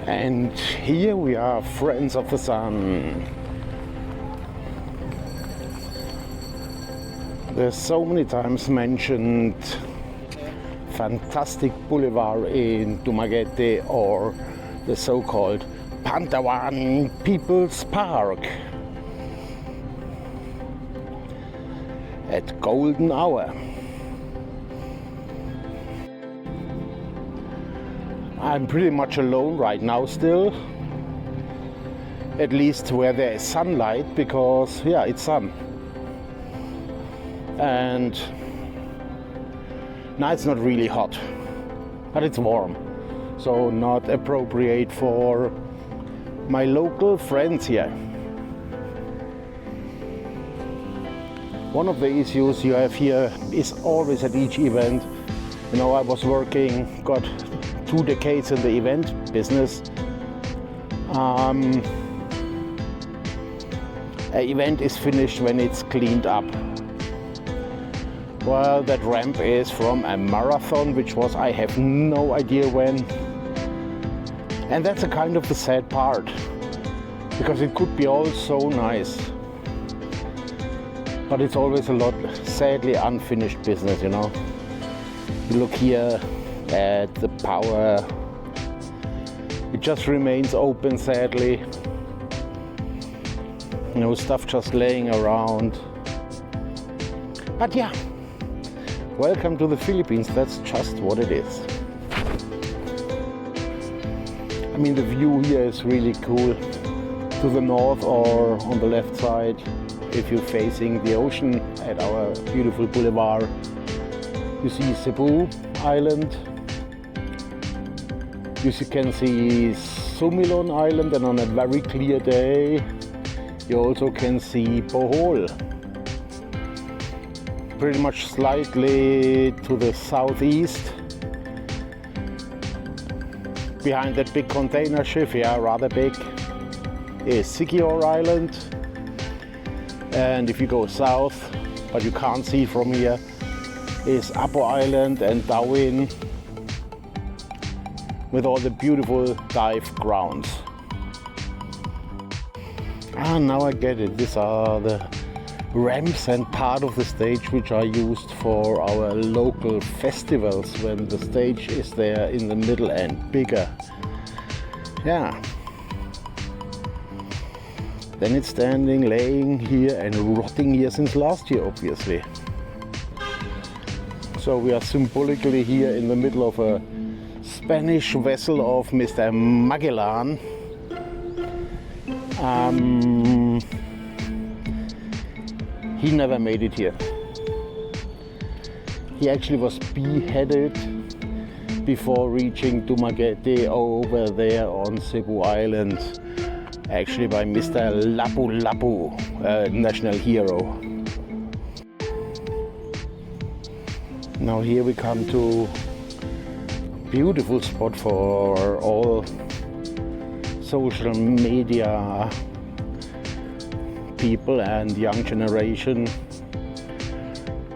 And here we are, friends of the sun. There's so many times mentioned fantastic boulevard in Dumaguete, or the so-called Pantawan Peoples Park at golden hour. I'm pretty much alone right now still, at least where there is sunlight, because yeah, it's sun. And now it's not really hot, but it's warm, so not appropriate for my local friends here. One of the issues you have here is always at each event. You know, I was working, got 2 decades in the event business. An event is finished when it's cleaned up. Well, that ramp is from a marathon, which was, I have no idea when. And that's a kind of the sad part, because it could be all so nice. But it's always a lot, sadly, unfinished business, you know. You look here at the power, it just remains open, sadly. You know, stuff just laying around. But yeah, welcome to the Philippines, that's just what it is. I mean, the view here is really cool. To the north or on the left side, if you're facing the ocean at our beautiful boulevard, you see Cebu Island. You can see Sumilon Island, and on a very clear day, you also can see Bohol. Pretty much slightly to the southeast, behind that big container ship, yeah, rather big, is Siquijor Island. And if you go south, but you can't see from here, is Apo Island and Darwin, with all the beautiful dive grounds. Now I get it. These are the ramps and part of the stage which are used for our local festivals, when the stage is there in the middle and bigger. Yeah. Then it's standing, laying here and rotting here since last year, obviously. So we are symbolically here in the middle of a Spanish vessel of Mr. Magellan. He never made it here. He actually was beheaded before reaching Dumaguete over there on Cebu Island, actually by Mr. Lapu-Lapu, a national hero. Now here we come to a beautiful spot for all social media people and young generation.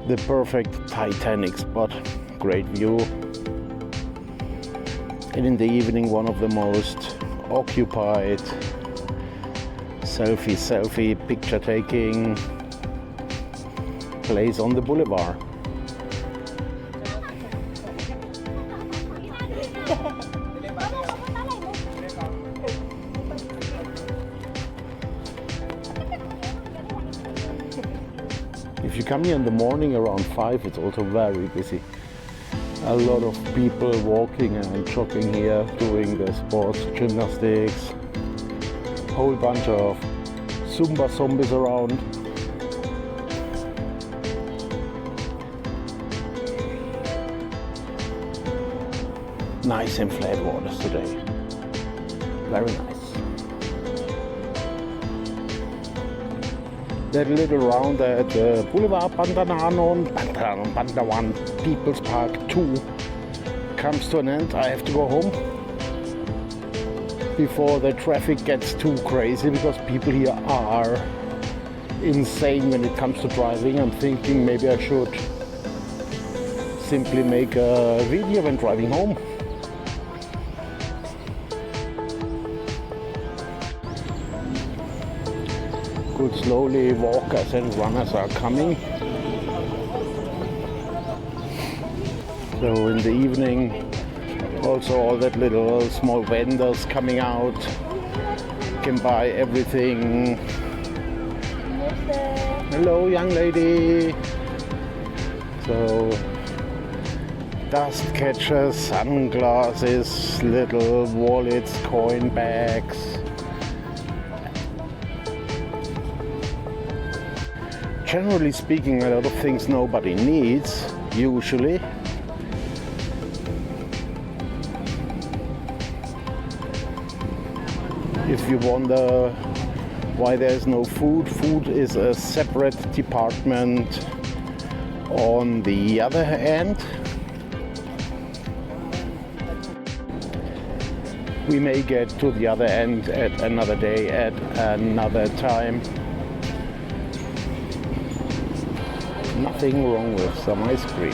The perfect Titanic spot, great view. And in the evening, one of the most occupied selfie picture taking place on the boulevard. If you come here in the morning around 5, it's also very busy. A lot of people walking and jogging here, doing their sports, gymnastics, whole bunch of Zumba zombies around. Nice and flat waters today. Very nice. That little round at Boulevard Pantawan Peoples Park 2 comes to an end. I have to go home before the traffic gets too crazy, because people here are insane when it comes to driving. I'm thinking maybe I should simply make a video when driving home. could slowly walk as and runners are coming. So in the evening, also all that little small vendors coming out, can buy everything. Hello, young lady. So dust catchers, sunglasses, little wallets, coin bags. Generally speaking, a lot of things nobody needs, usually. If you wonder why there's no food, food is a separate department on the other hand. We may get to the other end at another day, at another time. Nothing wrong with some ice cream.